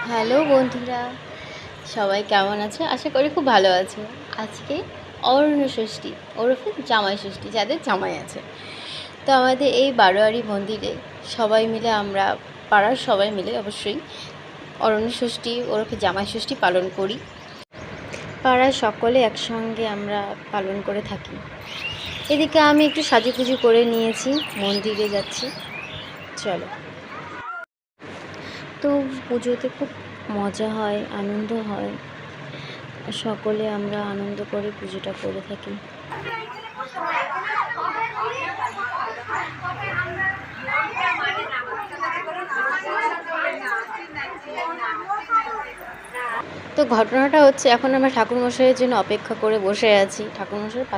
Hello বন্ধুরা, সবাই কেমন আছে? আশা করি খুব ভালো আছে। আজকে অরণ্য ষষ্ঠী ওরফে জামাই ষষ্ঠী, যাদের জামাই আছে। তো আমাদের এই বারোয়ারি মন্দিরে সবাই মিলে আমরা পাড়ার সবাই মিলে অবশ্যই অরণ্য ষষ্ঠী ওরফে জামাই ষষ্ঠী পালন করি। পাড়ার সকলে একসঙ্গে আমরা পালন করে থাকি। এদিকে আমি একটু সাজুগুজু করে নিয়েছি, মন্দিরে যাচ্ছি, চলো। তো পুজোতে খুব মজা হয়, আনন্দ হয়, সকলে আমরা আনন্দ করে পুজোটা করে থাকি। তো ঘটনাটা হচ্ছে, এখন আমরা ঠাকুরমশাইয়ের জন্য অপেক্ষা করে বসে আছি। ঠাকুরমশাই